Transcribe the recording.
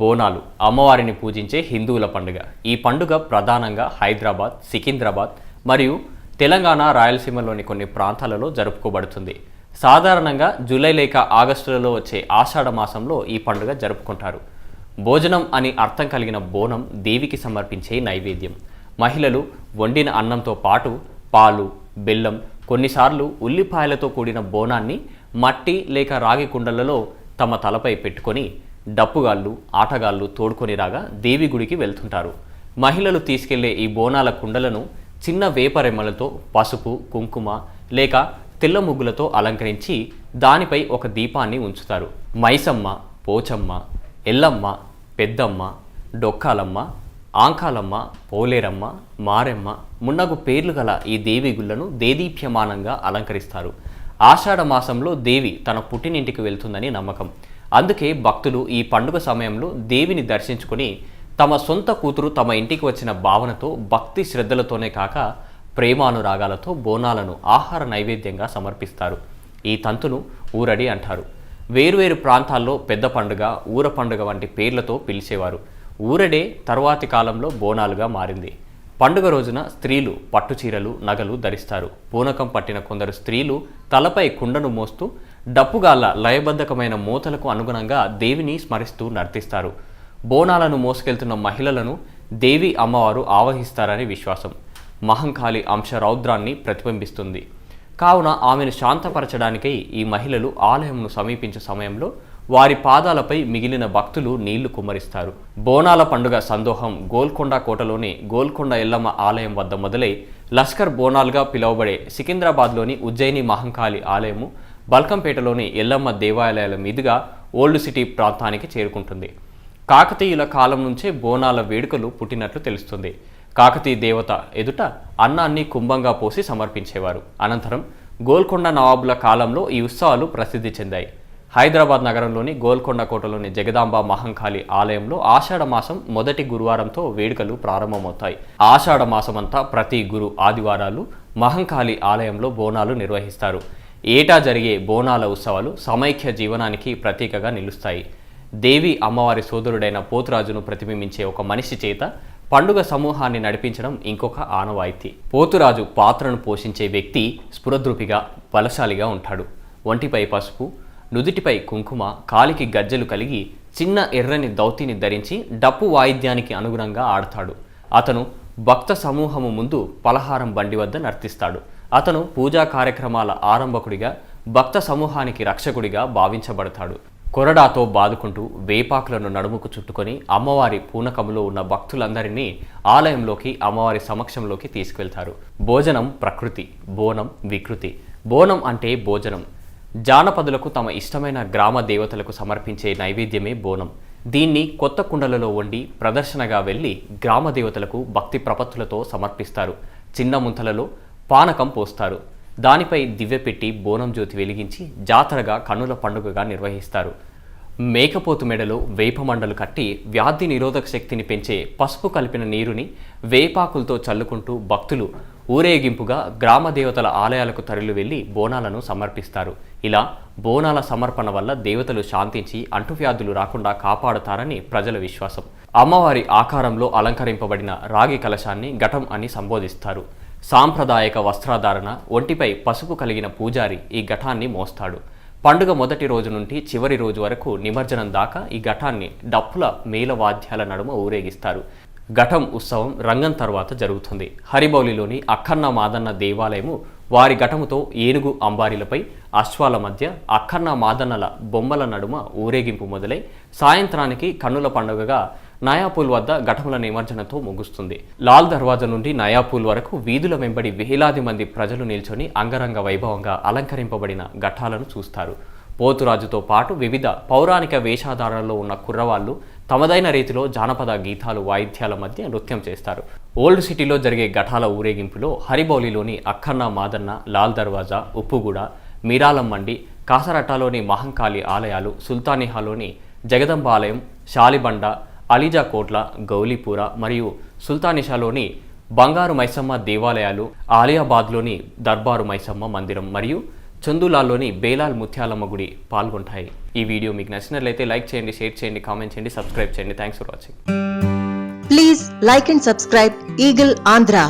బోనాలు అమ్మవారిని పూజించే హిందువుల పండుగ. ఈ పండుగ ప్రధానంగా హైదరాబాద్, సికింద్రాబాద్ మరియు తెలంగాణ, రాయలసీమలోని కొన్ని ప్రాంతాలలో జరుపుకోబడుతుంది. సాధారణంగా జూలై లేక ఆగస్టులలో వచ్చే ఆషాఢ మాసంలో ఈ పండుగ జరుపుకుంటారు. భోజనం అని అర్థం కలిగిన బోనం దేవికి సమర్పించే నైవేద్యం. మహిళలు వండిన అన్నంతో పాటు పాలు, బెల్లం, కొన్నిసార్లు ఉల్లిపాయలతో కూడిన బోనాన్ని మట్టి లేక రాగి కుండలలో తమ తలపై పెట్టుకొని డప్పుగాళ్ళు, ఆటగాళ్ళు తోడుకొని రాగా దేవి గుడికి వెళ్తుంటారు. మహిళలు తీసుకెళ్లే ఈ బోనాల కుండలను చిన్న వేపరెమ్మలతో, పసుపు, కుంకుమ లేక తెల్ల ముగ్గులతో అలంకరించి దానిపై ఒక దీపాన్ని ఉంచుతారు. మైసమ్మ, పోచమ్మ, ఎల్లమ్మ, పెద్దమ్మ, డొక్కాలమ్మ, ఆంకాలమ్మ, పోలేరమ్మ, మారెమ్మ మున్నగు పేర్లు గల ఈ దేవి గుళ్లను దేదీప్యమానంగా అలంకరిస్తారు. ఆషాఢ మాసంలో దేవి తన పుట్టినింటికి వెళ్తుందని నమ్మకం. అందుకే భక్తులు ఈ పండుగ సమయంలో దేవిని దర్శించుకుని తమ సొంత కూతురు తమ ఇంటికి వచ్చిన భావనతో భక్తి శ్రద్ధలతోనే కాక ప్రేమానురాగాలతో బోనాలను ఆహార నైవేద్యంగా సమర్పిస్తారు. ఈ తంతును ఊరడి అంటారు. వేరువేరు ప్రాంతాల్లో పెద్ద పండుగ, ఊర పండుగ వంటి పేర్లతో పిలిచేవారు. ఊరడే తరువాతి కాలంలో బోనాలుగా మారింది. పండుగ రోజున స్త్రీలు పట్టుచీరలు, నగలు ధరిస్తారు. పూనకం పట్టిన కొందరు స్త్రీలు తలపై కుండను మోస్తూ డప్పుగాళ్ళ లయబద్ధకమైన మోతలకు అనుగుణంగా దేవిని స్మరిస్తూ నర్తిస్తారు. బోనాలను మోసుకెళ్తున్న మహిళలను దేవి అమ్మవారు ఆవహిస్తారని విశ్వాసం. మహంకాళి అంశ రౌద్రాన్ని ప్రతిబింబిస్తుంది. కావున ఆమెను శాంతపరచడానికై ఈ మహిళలు ఆలయంను సమీపించే సమయంలో వారి పాదాలపై మిగిలిన భక్తులు నీళ్లు కుమ్మరిస్తారు. బోనాల పండుగ సందోహం గోల్కొండ కోటలోని గోల్కొండ ఎల్లమ్మ ఆలయం వద్ద మొదలై లష్కర్ బోనాలుగా పిలువబడే సికింద్రాబాద్లోని ఉజ్జయిని మహంకాళి ఆలయము, బల్కంపేటలోని ఎల్లమ్మ దేవాలయాల మీదుగా ఓల్డ్ సిటీ ప్రాంతానికి చేరుకుంటుంది. కాకతీయుల కాలం నుంచే బోనాల వేడుకలు పుట్టినట్లు తెలుస్తుంది. కాకతీయ దేవత ఎదుట అన్నాన్ని కుంభంగా పోసి సమర్పించేవారు. అనంతరం గోల్కొండ నవాబుల కాలంలో ఈ ఉత్సవాలు ప్రసిద్ధి చెందాయి. హైదరాబాద్ నగరంలోని గోల్కొండ కోటలోని జగదాంబ మహంకాళి ఆలయంలో ఆషాఢ మాసం మొదటి గురువారంతో వేడుకలు ప్రారంభమవుతాయి. ఆషాఢ మాసమంతా ప్రతి గురు ఆదివారాలు మహంకాళి ఆలయంలో బోనాలు నిర్వహిస్తారు. ఏటా జరిగే బోనాల ఉత్సవాలు సమైక్య జీవనానికి ప్రతీకగా నిలుస్తాయి. దేవి అమ్మవారి సోదరుడైన పోతురాజును ప్రతిబింబించే ఒక మనిషి చేత పండుగ సమూహాన్ని నడిపించడం ఇంకొక ఆనవాయితీ. పోతురాజు పాత్రను పోషించే వ్యక్తి స్ఫురద్రూపిగా, బలశాలిగా ఉంటాడు. ఒంటిపై పసుపు, నుదుటిపై కుంకుమ, కాలికి గజ్జెలు కలిగి చిన్న ఎర్రని దౌతిని ధరించి డప్పు వాయిద్యానికి అనుగుణంగా ఆడతాడు. అతను భక్త సమూహము ముందు పలహారం బండి వద్ద నర్తిస్తాడు. అతను పూజా కార్యక్రమాల ఆరంభకుడిగా, భక్త సమూహానికి రక్షకుడిగా భావించబడతాడు. కొరడాతో బాదుకుంటూ వేపాకులను నడుముకు చుట్టుకొని అమ్మవారి పూనకములో ఉన్న భక్తులందరినీ ఆలయంలోకి, అమ్మవారి సమక్షంలోకి తీసుకెళ్తారు. భోజనం ప్రకృతి, బోనం వికృతి. బోనం అంటే భోజనం. జానపదులకు తమ ఇష్టమైన గ్రామ దేవతలకు సమర్పించే నైవేద్యమే బోనం. దీన్ని కొత్త కుండలలో వండి ప్రదర్శనగా వెళ్ళి గ్రామ దేవతలకు భక్తి ప్రపత్తులతో సమర్పిస్తారు. చిన్న ముంతలలో పానకం పోస్తారు. దానిపై దివ్య పెట్టి బోనం జ్యోతి వెలిగించి జాతరగా కన్నుల పండుగగా నిర్వహిస్తారు. మేకపోతు మెడలో వేపమండలు కట్టి వ్యాధి నిరోధక శక్తిని పెంచే పసుపు కలిపిన నీరుని వేపాకులతో చల్లుకుంటూ భక్తులు ఊరేగింపుగా గ్రామ దేవతల ఆలయాలకు తరలి వెళ్లి బోనాలను సమర్పిస్తారు. ఇలా బోనాల సమర్పణ వల్ల దేవతలు శాంతించి అంటువ్యాధులు రాకుండా కాపాడుతారని ప్రజల విశ్వాసం. అమ్మవారి ఆకారంలో అలంకరింపబడిన రాగి కలశాన్ని ఘటం అని సంబోధిస్తారు. సాంప్రదాయక వస్త్రధారణ, ఒంటిపై పసుపు కలిగిన పూజారి ఈ ఘటాన్ని మోస్తాడు. పండుగ మొదటి రోజు నుండి చివరి రోజు వరకు నిమజ్జనం దాకా ఈ ఘటాన్ని డప్పుల మేళవాద్యాల నడుమ ఊరేగిస్తారు. ఘటం ఉత్సవం రంగం తర్వాత జరుగుతుంది. హరిబౌలిలోని అక్కన్న మాదన్న దేవాలయము వారి ఘటముతో ఏనుగు అంబారీలపై అశ్వాల మధ్య అక్కన్న మాదన్నల బొమ్మల నడుమ ఊరేగింపు మొదలై సాయంత్రానికి కన్నుల పండుగగా నయాపూల్ వద్ద ఘటముల నిమజ్జనంతో ముగుస్తుంది. లాల్ దర్వాజా నుండి నయాపూల్ వరకు వీధుల వెంబడి వేలాది మంది ప్రజలు నిల్చొని అంగరంగ వైభవంగా అలంకరింపబడిన ఘటాలను చూస్తారు. పోతురాజుతో పాటు వివిధ పౌరాణిక వేషధారణలో ఉన్న కుర్రవాళ్లు తమదైన రీతిలో జానపద గీతాలు, వాయిద్యాల మధ్య నృత్యం చేస్తారు. ఓల్డ్ సిటీలో జరిగే ఘటాల ఊరేగింపులో హరిబౌలిలోని అక్కన్న మాదన్న, లాల్ దర్వాజా, ఉప్పుగూడ, మీరాలం మండి, కాసరట్టాలోని మహంకాళి ఆలయాలు, సుల్తానిహాలోని జగదంబ ఆలయం, షాలిబండ, అలీజా కోట్ల, గౌలీపుర మరియు సుల్తానిషాలోని బంగారు మైసమ్మ దేవాలయాలు, ఆలియాబాద్లోని దర్బారు మైసమ్మ మందిరం మరియు చందులాల్లోని బేలాల్ ముత్యాలమ్మ గుడి పాల్గొంటాయి. ఈ వీడియో మీకు నచ్చినట్లయితే లైక్ చేయండి, షేర్ చేయండి, కామెంట్ చేయండి, సబ్స్క్రైబ్ చేయండి. Thanks for watching. Please like and subscribe Eagle Andhra.